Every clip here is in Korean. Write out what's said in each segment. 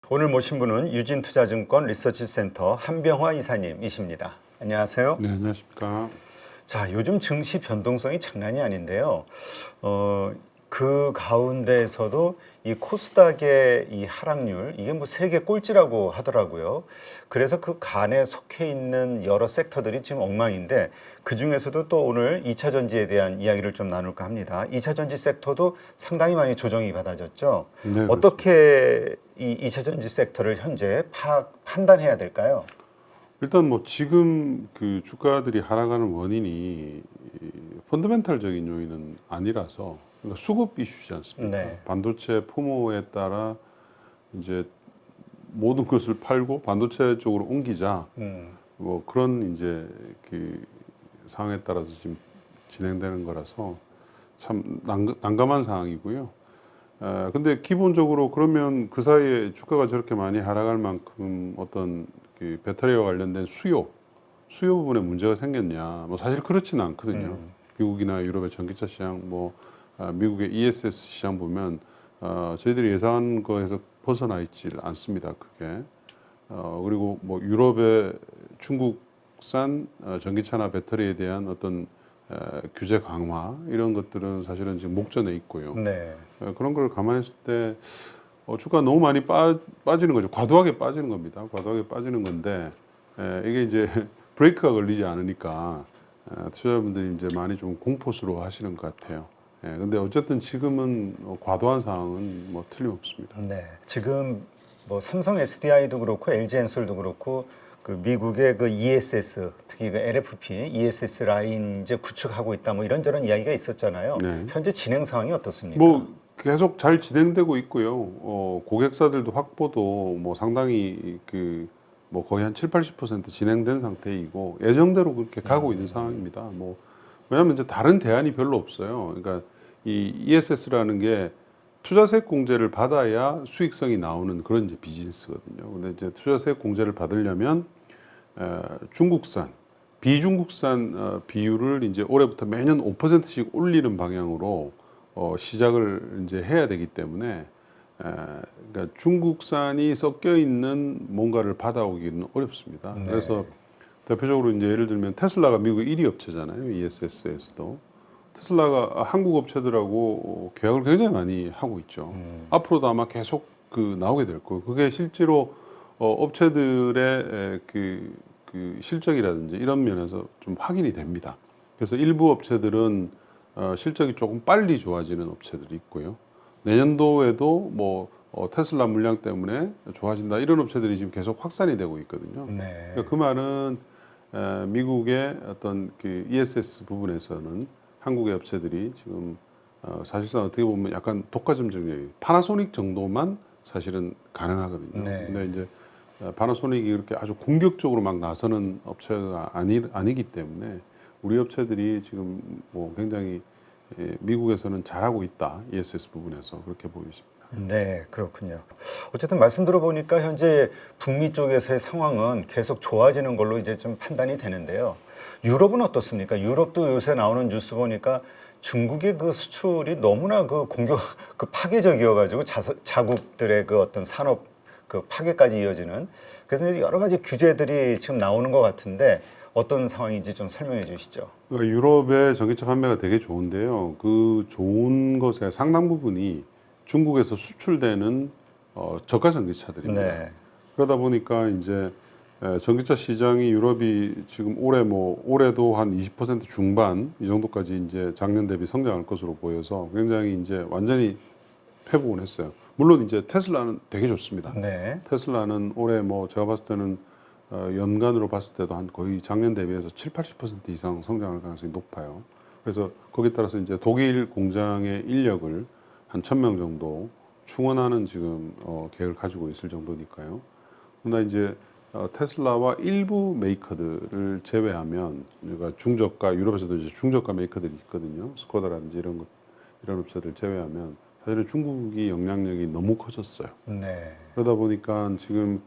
오늘 모신 분은 유진투자증권 리서치센터 한병화 이사님이십니다. 안녕하세요. 네, 안녕하십니까. 자, 요즘 증시 변동성이 장난이 아닌데요. 그 가운데에서도 이 코스닥의 이 하락률, 이게 뭐 세계 꼴찌라고 하더라고요. 그래서 그 간에 속해 있는 여러 섹터들이 지금 엉망인데, 그 중에서도 또 오늘 2차 전지에 대한 이야기를 좀 나눌까 합니다. 2차 전지 섹터도 상당히 많이 조정이 받아졌죠. 네, 어떻게 이 2차 전지 섹터를 현재 판단해야 될까요? 일단 뭐 지금 그 주가들이 하락하는 원인이 펀더멘탈적인 요인은 아니라서, 그러니까 수급 이슈지 않습니까? 네. 반도체 품오에 따라 이제 모든 것을 팔고 반도체 쪽으로 옮기자, 뭐 그런 이제 그 상황에 따라서 지금 진행되는 거라서 참 난감한 상황이고요. 근데 기본적으로 그러면 그 사이에 주가가 저렇게 많이 하락할 만큼 어떤 그 배터리와 관련된 수요 부분에 문제가 생겼냐? 뭐 사실 그렇지는 않거든요. 미국이나 유럽의 전기차 시장, 뭐 미국의 ESS 시장 보면 저희들이 예상한 거에서 벗어나 있지 않습니다. 그게 그리고 뭐 유럽의 중국산 전기차나 배터리에 대한 어떤 규제 강화 이런 것들은 사실은 지금 목전에 있고요. 네. 그런 걸 감안했을 때 주가 너무 많이 빠지는 거죠. 과도하게 빠지는 겁니다. 과도하게 빠지는 건데 이게 이제 브레이크가 걸리지 않으니까 투자자분들이 이제 많이 좀 공포스러워 하시는 것 같아요. 근데 어쨌든 지금은 과도한 상황은 뭐 틀림없습니다. 네. 지금 뭐 삼성 SDI도 그렇고 LG엔솔도 그렇고 그 미국의 그 ESS, 특히 그 LFP, ESS 라인 이제 구축하고 있다 뭐 이런저런 이야기가 있었잖아요. 네. 현재 진행 상황이 어떻습니까? 뭐 계속 잘 진행되고 있고요. 고객사들도 확보도 뭐 상당히 그 뭐 거의 한 7, 80% 진행된 상태이고 예정대로 그렇게 가고 있는 상황입니다. 뭐 왜냐하면 이제 다른 대안이 별로 없어요. 그러니까 이 ESS라는 게 투자세액 공제를 받아야 수익성이 나오는 그런 이제 비즈니스거든요. 근데 이제 투자세액 공제를 받으려면 중국산, 비중국산 비율을 이제 올해부터 매년 5%씩 올리는 방향으로 시작을 이제 해야 되기 때문에 그러니까 중국산이 섞여 있는 뭔가를 받아오기는 어렵습니다. 네. 그래서 대표적으로 이제 예를 들면 테슬라가 미국 1위 업체잖아요. ESS에서도. 테슬라가 한국 업체들하고 계약을 굉장히 많이 하고 있죠. 앞으로도 아마 계속 그 나오게 될 거고, 그게 실제로 업체들의 그 실적이라든지 이런 면에서 좀 확인이 됩니다. 그래서 일부 업체들은 실적이 조금 빨리 좋아지는 업체들이 있고요. 내년도에도 뭐 테슬라 물량 때문에 좋아진다 이런 업체들이 지금 계속 확산이 되고 있거든요. 네. 그러니까 그 말은 미국의 어떤 그 ESS 부분에서는 한국의 업체들이 지금 사실상 어떻게 보면 약간 독과점 정력이 파나소닉 정도만 사실은 가능하거든요. 네. 근데 이제 파나소닉이 이렇게 아주 공격적으로 막 나서는 업체가 아니기 때문에 우리 업체들이 지금 뭐 굉장히 미국에서는 잘하고 있다. ESS 부분에서 그렇게 보이십니다. 네, 그렇군요. 어쨌든 말씀 들어보니까 현재 북미 쪽에서의 상황은 계속 좋아지는 걸로 이제 좀 판단이 되는데요. 유럽은 어떻습니까? 유럽도 요새 나오는 뉴스 보니까 중국의 그 수출이 너무나 그 파괴적이어가지고 자국들의 그 어떤 산업 그 파괴까지 이어지는, 그래서 이제 여러 가지 규제들이 지금 나오는 것 같은데 어떤 상황인지 좀 설명해 주시죠. 그러니까 유럽의 전기차 판매가 되게 좋은데요. 그 좋은 것의 상당 부분이 중국에서 수출되는 저가 전기차들입니다. 네. 그러다 보니까 이제 전기차 시장이 유럽이 지금 올해도 한 20% 중반 이 정도까지 이제 작년 대비 성장할 것으로 보여서 굉장히 이제 완전히 회복을 했어요. 물론 이제 테슬라는 되게 좋습니다. 네. 테슬라는 올해 뭐 제가 봤을 때는 연간으로 봤을 때도 한 거의 작년 대비해서 7, 80% 이상 성장할 가능성이 높아요. 그래서 거기에 따라서 이제 독일 공장의 인력을 한 1,000명 정도 충원하는 지금 계획을 가지고 있을 정도니까요. 그러나 이제 테슬라와 일부 메이커들을 제외하면, 그러니까 중저가, 유럽에서도 이제 중저가 메이커들이 있거든요. 스코다라든지 이런 업체들 제외하면 사실은 중국이 영향력이 너무 커졌어요. 네. 그러다 보니까 지금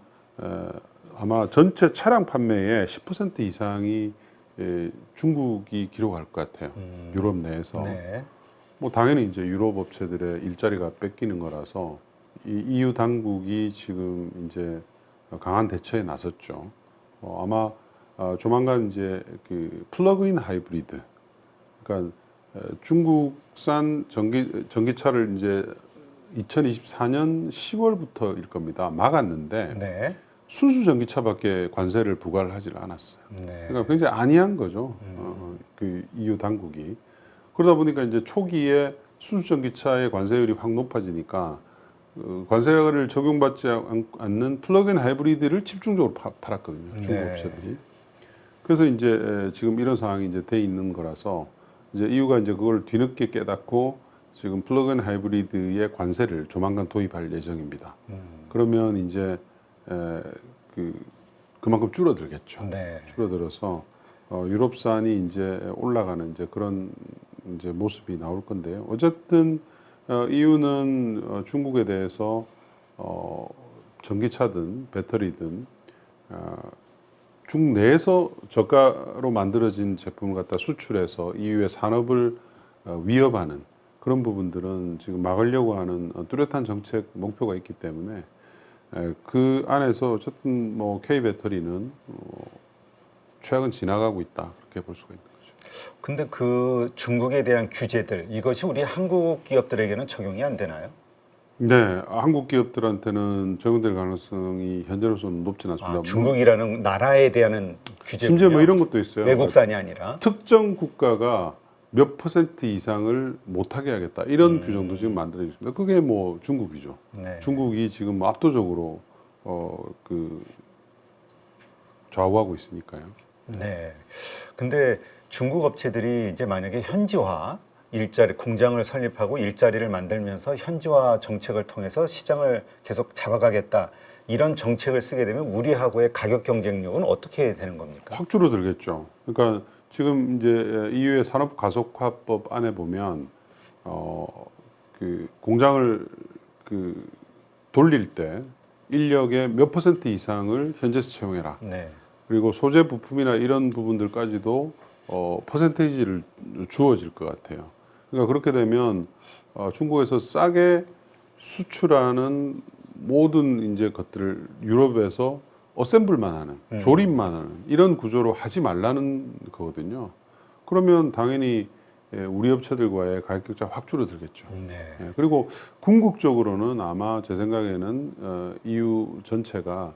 아마 전체 차량 판매의 10% 이상이 중국이 기록할 것 같아요. 유럽 내에서. 네. 뭐 당연히 이제 유럽 업체들의 일자리가 뺏기는 거라서 이 EU 당국이 지금 이제 강한 대처에 나섰죠. 아마 조만간 이제 그 플러그인 하이브리드, 그러니까 중국산 전기차를 이제 2024년 10월부터일 겁니다. 막았는데 네. 순수 전기차밖에 관세를 부과를 하지 않았어요. 네. 그러니까 굉장히 안이한 거죠. 그 EU 당국이. 그러다 보니까 이제 초기에 순수 전기차의 관세율이 확 높아지니까 관세를 적용받지 않는 플러그인 하이브리드를 집중적으로 팔았거든요. 중국 네. 업체들이. 그래서 이제 지금 이런 상황이 이제 돼 있는 거라서 이제 EU가 이제 그걸 뒤늦게 깨닫고 지금 플러그인 하이브리드의 관세를 조만간 도입할 예정입니다. 그러면 이제 그만큼 줄어들겠죠. 네. 줄어들어서 유럽산이 이제 올라가는 이제 그런 이제 모습이 나올 건데요. 어쨌든 EU는 중국에 대해서 전기차든 배터리든 중국 내에서 저가로 만들어진 제품을 갖다 수출해서 EU의 산업을 위협하는 그런 부분들은 지금 막으려고 하는 뚜렷한 정책 목표가 있기 때문에 그 안에서 어쨌든 뭐 K 배터리는 최악은 지나가고 있다 그렇게 볼 수가 있는 거죠. 근데 그 중국에 대한 규제들 이것이 우리 한국 기업들에게는 적용이 안 되나요? 네, 한국 기업들한테는 적용될 가능성이 현재로서는 높진 않습니다. 중국이라는 나라에 대한 규제. 심지어 뭐 이런 것도 있어요. 외국산이 아니라. 특정 국가가 몇 % 이상을 못하게 하겠다 이런 규정도 지금 만들어지고 있습니다. 그게 뭐 중국이죠. 네. 중국이 지금 압도적으로 그 좌우하고 있으니까요. 네. 근데 중국 업체들이 이제 만약에 현지화 일자리 공장을 설립하고 일자리를 만들면서 현지화 정책을 통해서 시장을 계속 잡아가겠다 이런 정책을 쓰게 되면 우리하고의 가격 경쟁력은 어떻게 되는 겁니까? 확 줄어들겠죠. 그러니까 지금 이제 EU의 산업 가속화법 안에 보면 그 공장을 그 돌릴 때 인력의 몇 % 이상을 현지에서 채용해라. 네. 그리고 소재 부품이나 이런 부분들까지도 퍼센테이지를 주어질 것 같아요. 그러니까 그렇게 되면 중국에서 싸게 수출하는 모든 이제 것들을 유럽에서 어셈블만 하는, 조립만 하는 이런 구조로 하지 말라는 거거든요. 그러면 당연히 우리 업체들과의 가격 격차가 확 줄어들겠죠. 네. 그리고 궁극적으로는 아마 제 생각에는 EU 전체가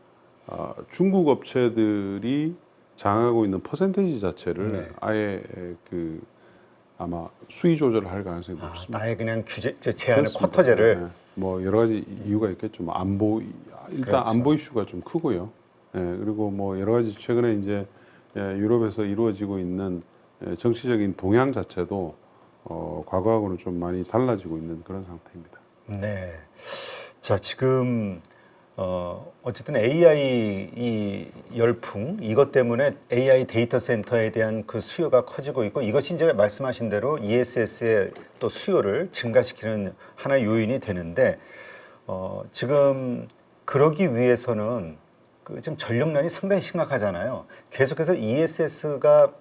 중국 업체들이 장악하고 있는 퍼센테이지 자체를 네. 아예 그 아마 수위 조절을 할 가능성이 높습니다. 나의 그냥 규제 제한의 그렇습니다. 쿼터제를. 네. 뭐 여러 가지 이유가 있겠죠. 뭐 일단 그렇죠. 안보 이슈가 좀 크고요. 그리고 뭐 여러 가지 최근에 이제 유럽에서 이루어지고 있는 정치적인 동향 자체도 과거하고는 좀 많이 달라지고 있는 그런 상태입니다. 네. 자, 지금 어쨌든 AI 이 열풍 이것 때문에 AI 데이터 센터에 대한 그 수요가 커지고 있고 이것이 이제 말씀하신 대로 ESS의 또 수요를 증가시키는 하나의 요인이 되는데 지금 그러기 위해서는 그 지금 전력난이 상당히 심각하잖아요. 계속해서 ESS가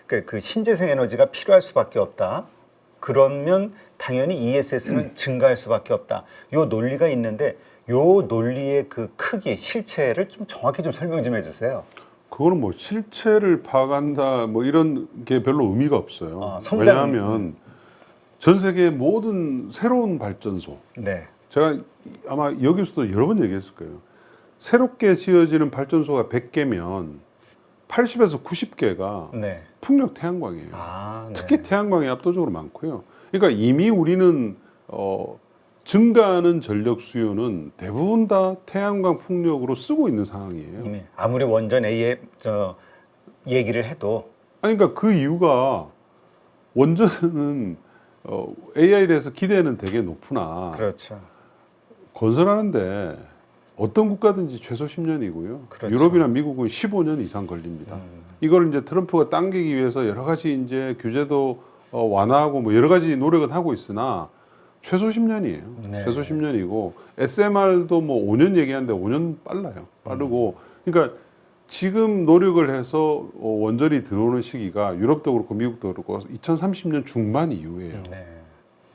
그 신재생 에너지가 필요할 수밖에 없다. 그러면 당연히 ESS는 증가할 수밖에 없다. 요 논리가 있는데 요 논리의 그 크기, 실체를 좀 정확히 좀 설명 좀 해주세요. 그거는 뭐 실체를 파악한다 뭐 이런 게 별로 의미가 없어요. 왜냐하면 전 세계의 모든 새로운 발전소, 네. 제가 아마 여기서도 여러 번 얘기했을 거예요. 새롭게 지어지는 발전소가 100개면 80에서 90개가 네. 풍력 태양광이에요. 네. 특히 태양광이 압도적으로 많고요. 그러니까 이미 우리는 증가하는 전력 수요는 대부분 다 태양광 풍력으로 쓰고 있는 상황이에요. 이미 아무리 원전 A의 얘기를 해도 그러니까 그 이유가 원전은 AI에 대해서 기대는 되게 높으나 그렇죠. 건설하는데 어떤 국가든지 최소 10년이고요. 그렇죠. 유럽이나 미국은 15년 이상 걸립니다. 이걸 이제 트럼프가 당기기 위해서 여러 가지 이제 규제도 완화하고 뭐 여러 가지 노력은 하고 있으나 최소 10년이에요. 네. 최소 10년이고 SMR도 뭐 5년 얘기하는데 5년 빨라요. 빠르고 그러니까 지금 노력을 해서 원전이 들어오는 시기가 유럽도 그렇고 미국도 그렇고 2030년 중반 이후예요. 네.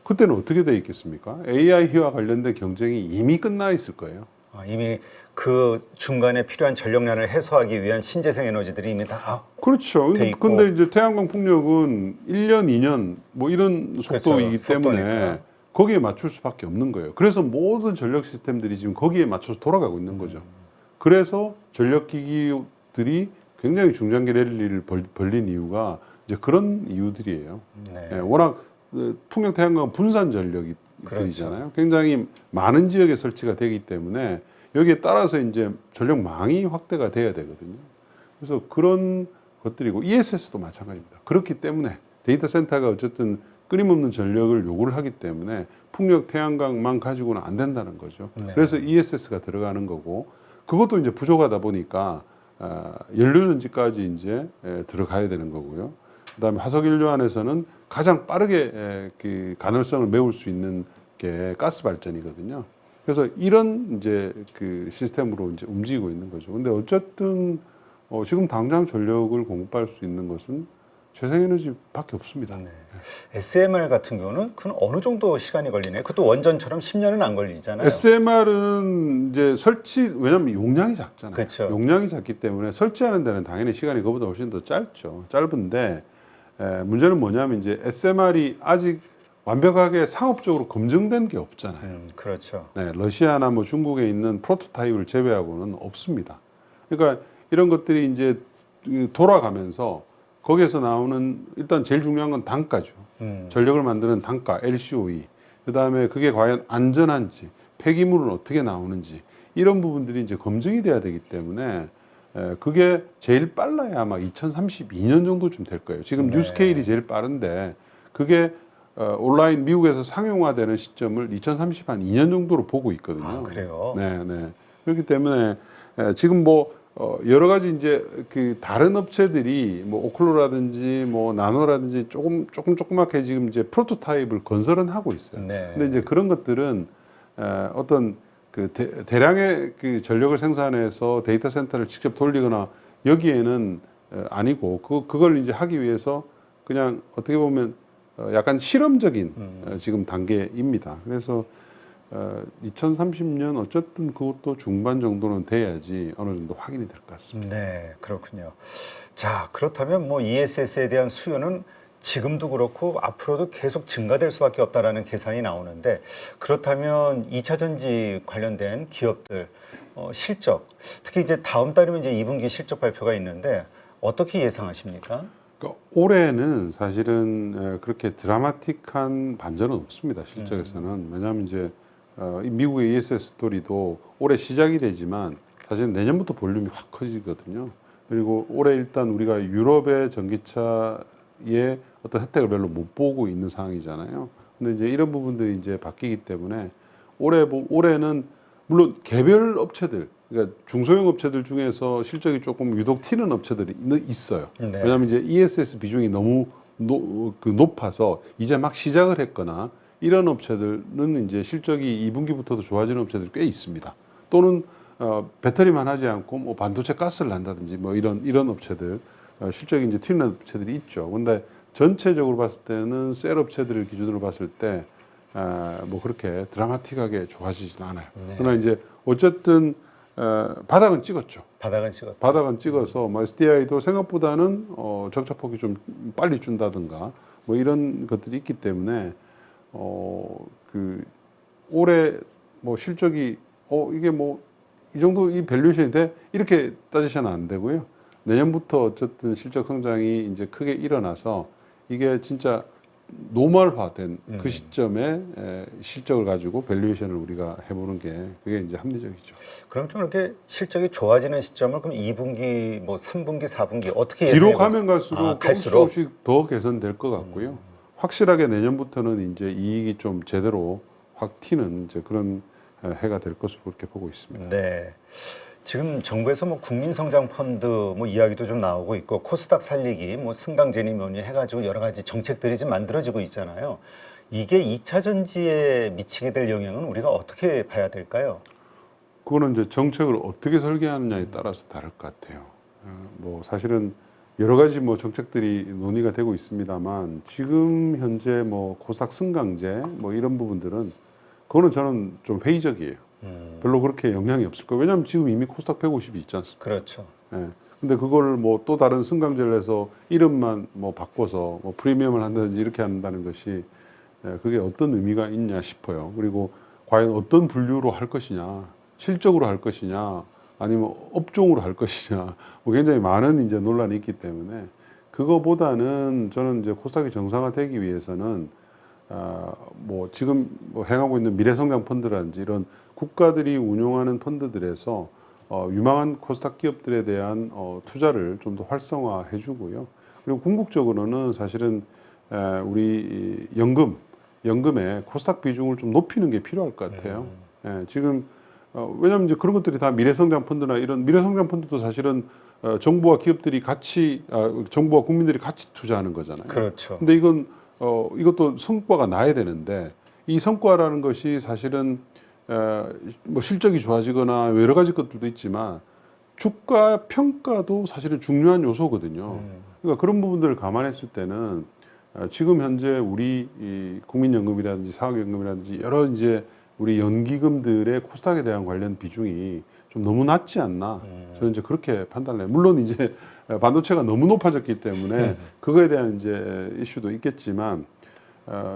그때는 어떻게 돼 있겠습니까? AI와 관련된 경쟁이 이미 끝나 있을 거예요. 이미 그 중간에 필요한 전력난을 해소하기 위한 신재생 에너지들이 이미 다 그렇죠. 돼 있고. 근데 이제 태양광 풍력은 1년, 2년 뭐 이런 속도이기 그렇죠. 때문에 속도니까. 거기에 맞출 수밖에 없는 거예요. 그래서 모든 전력 시스템들이 지금 거기에 맞춰서 돌아가고 있는 거죠. 그래서 전력 기기들이 굉장히 중장기 랠리를 벌린 이유가 이제 그런 이유들이에요. 네. 예, 워낙 풍력 태양광 분산 전력이잖아요. 굉장히 많은 지역에 설치가 되기 때문에 여기에 따라서 이제 전력망이 확대가 돼야 되거든요. 그래서 그런 것들이고 ESS도 마찬가지입니다. 그렇기 때문에 데이터 센터가 어쨌든 끊임없는 전력을 요구를 하기 때문에 풍력 태양광만 가지고는 안 된다는 거죠. 네. 그래서 ESS가 들어가는 거고 그것도 이제 부족하다 보니까 연료전지까지 이제 들어가야 되는 거고요. 그다음에 화석연료 안에서는 가장 빠르게 그 가능성을 메울 수 있는 게 가스 발전이거든요. 그래서 이런 이제 그 시스템으로 이제 움직이고 있는 거죠. 근데 어쨌든 지금 당장 전력을 공급할 수 있는 것은 재생에너지밖에 없습니다. 네. SMR 같은 경우는 그건 어느 정도 시간이 걸리나요? 그것도 원전처럼 10년은 안 걸리잖아요. SMR은 이제 왜냐하면 용량이 작잖아요. 그렇죠. 용량이 작기 때문에 설치하는 데는 당연히 시간이 그보다 훨씬 더 짧죠. 짧은데 문제는 뭐냐면 이제 SMR이 아직 완벽하게 상업적으로 검증된 게 없잖아요. 그렇죠. 네, 러시아나 뭐 중국에 있는 프로토타입을 제외하고는 없습니다. 그러니까 이런 것들이 이제 돌아가면서 거기에서 나오는 일단 제일 중요한 건 단가죠. 전력을 만드는 단가, LCOE. 그다음에 그게 과연 안전한지, 폐기물은 어떻게 나오는지 이런 부분들이 이제 검증이 돼야 되기 때문에 그게 제일 빨라야 아마 2032년 정도쯤 될 거예요. 지금 네. 뉴스케일이 제일 빠른데 그게 온라인 미국에서 상용화되는 시점을 2032년 정도로 보고 있거든요. 아, 그래요? 네, 네. 그렇기 때문에 지금 뭐 여러 가지 이제 그 다른 업체들이 뭐 오클로라든지 뭐 나노라든지 조그맣게 지금 이제 프로토타입을 건설은 하고 있어요. 네. 근데 이제 그런 것들은 어떤 그 대량의 그 전력을 생산해서 데이터 센터를 직접 돌리거나 여기에는 아니고 그걸 이제 하기 위해서 그냥 어떻게 보면 약간 실험적인 지금 단계입니다. 그래서 2030년 어쨌든 그것도 중반 정도는 돼야지 어느 정도 확인이 될 것 같습니다. 네, 그렇군요. 자, 그렇다면 뭐 ESS에 대한 수요는 지금도 그렇고 앞으로도 계속 증가될 수밖에 없다라는 계산이 나오는데 그렇다면 2차 전지 관련된 기업들 실적, 특히 이제 다음 달이면 이제 2분기 실적 발표가 있는데 어떻게 예상하십니까? 그러니까 올해는 사실은 그렇게 드라마틱한 반전은 없습니다. 실적에서는. 왜냐하면 이제 이 미국의 ESS 스토리도 올해 시작이 되지만 사실 내년부터 볼륨이 확 커지거든요. 그리고 올해 일단 우리가 유럽의 전기차의 어떤 혜택을 별로 못 보고 있는 상황이잖아요. 근데 이제 이런 부분들이 이제 바뀌기 때문에 올해는 물론 개별 업체들, 그러니까 중소형 업체들 중에서 실적이 조금 유독 튀는 업체들이 있어요. 네. 왜냐하면 이제 ESS 비중이 너무 높아서 이제 막 시작을 했거나 이런 업체들은 이제 실적이 2분기부터도 좋아지는 업체들이 꽤 있습니다. 또는 배터리만 하지 않고 뭐 반도체 가스를 난다든지 뭐 이런 업체들 실적이 이제 튀는 업체들이 있죠. 근데 전체적으로 봤을 때는 셀 업체들을 기준으로 봤을 때 뭐 그렇게 드라마틱하게 좋아지진 않아요. 네. 그러나 이제 어쨌든 바닥은 찍었죠. 바닥은 찍었다. 바닥은 찍어서 뭐 SDI도 생각보다는 적자폭이 좀 빨리 준다든가 뭐 이런 것들이 있기 때문에 그 올해 뭐 실적이 이게 뭐 이 정도 이 밸류에이션이 돼 이렇게 따지셔는 안 되고요. 내년부터 어쨌든 실적 성장이 이제 크게 일어나서 이게 진짜 노멀화된 그 시점에 실적을 가지고 밸류에이션을 우리가 해보는 게 그게 이제 합리적이죠. 그럼 좀 이렇게 실적이 좋아지는 시점을 그럼 2분기, 뭐 3분기, 4분기 어떻게 뒤로 예상해 가면 갈수록 조금씩 더 개선될 것 같고요. 확실하게 내년부터는 이제 이익이 좀 제대로 확 튀는 이제 그런 해가 될 것으로 그렇게 보고 있습니다. 네. 지금 정부에서 뭐 국민성장펀드 뭐 이야기도 좀 나오고 있고 코스닥 살리기, 뭐 승강제니 뭐니 해가지고 여러 가지 정책들이 지금 만들어지고 있잖아요. 이게 2차 전지에 미치게 될 영향은 우리가 어떻게 봐야 될까요? 그거는 이제 정책을 어떻게 설계하느냐에 따라서 다를 것 같아요. 뭐 사실은 여러 가지 뭐 정책들이 논의가 되고 있습니다만 지금 현재 뭐 코스닥 승강제 뭐 이런 부분들은 그거는 저는 좀 회의적이에요. 별로 그렇게 영향이 없을 거예요. 왜냐하면 지금 이미 코스닥 150이 있지 않습니까? 그렇죠. 예. 근데 그걸 뭐 또 다른 승강제를 해서 이름만 뭐 바꿔서 뭐 프리미엄을 한다든지 이렇게 한다는 것이 그게 어떤 의미가 있냐 싶어요. 그리고 과연 어떤 분류로 할 것이냐, 실적으로 할 것이냐, 아니면 업종으로 할 것이냐, 뭐 굉장히 많은 이제 논란이 있기 때문에 그거보다는 저는 이제 코스닥이 정상화되기 위해서는 뭐 지금 뭐 행하고 있는 미래성장 펀드라든지 이런 국가들이 운용하는 펀드들에서 유망한 코스닥 기업들에 대한 투자를 좀 더 활성화해 주고요. 그리고 궁극적으로는 사실은 우리 연금의 코스닥 비중을 좀 높이는 게 필요할 것 같아요. 지금 왜냐하면 이제 그런 것들이 다 미래성장 펀드나 이런 미래성장 펀드도 사실은 정부와 기업들이 같이 정부와 국민들이 같이 투자하는 거잖아요. 그렇죠. 근데 이건 이것도 성과가 나야 되는데 이 성과라는 것이 사실은 뭐 실적이 좋아지거나 여러 가지 것들도 있지만 주가 평가도 사실은 중요한 요소거든요. 그러니까 그런 부분들을 감안했을 때는 지금 현재 우리 이 국민연금이라든지 사학연금이라든지 여러 이제 우리 연기금들의 코스닥에 대한 관련 비중이 좀 너무 낮지 않나 저는 이제 그렇게 판단해요. 물론 이제 반도체가 너무 높아졌기 때문에 그거에 대한 이제 이슈도 있겠지만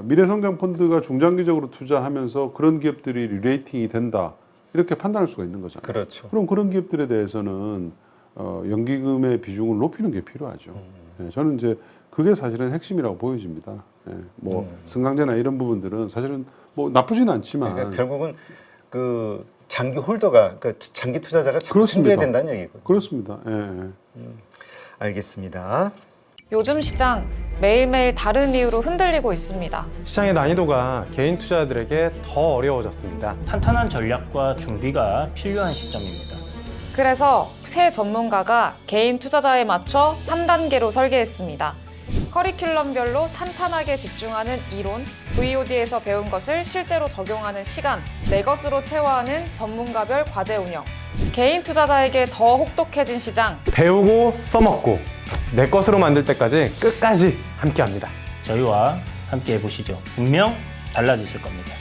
미래성장 펀드가 중장기적으로 투자하면서 그런 기업들이 리레이팅이 된다 이렇게 판단할 수가 있는 거잖아요. 그렇죠. 그럼 그런 기업들에 대해서는 연기금의 비중을 높이는 게 필요하죠. 저는 이제 그게 사실은 핵심이라고 보여집니다. 뭐 승강제나 이런 부분들은 사실은 뭐 나쁘진 않지만 그러니까 결국은 그 장기 홀더가 그 장기 투자자가 자꾸 그렇습니다. 생겨야 된다는 얘기거든요. 그렇습니다. 알겠습니다. 요즘 시장 매일매일 다른 이유로 흔들리고 있습니다. 시장의 난이도가 개인 투자자들에게 더 어려워졌습니다. 탄탄한 전략과 준비가 필요한 시점입니다. 그래서 새 전문가가 개인 투자자에 맞춰 3단계로 설계했습니다. 커리큘럼별로 탄탄하게 집중하는 이론, VOD에서 배운 것을 실제로 적용하는 시간, 내 것으로 채워하는 전문가별 과제 운영. 개인 투자자에게 더 혹독해진 시장. 배우고 써먹고 내 것으로 만들 때까지 끝까지 함께합니다. 저희와 함께 해보시죠. 분명 달라지실 겁니다.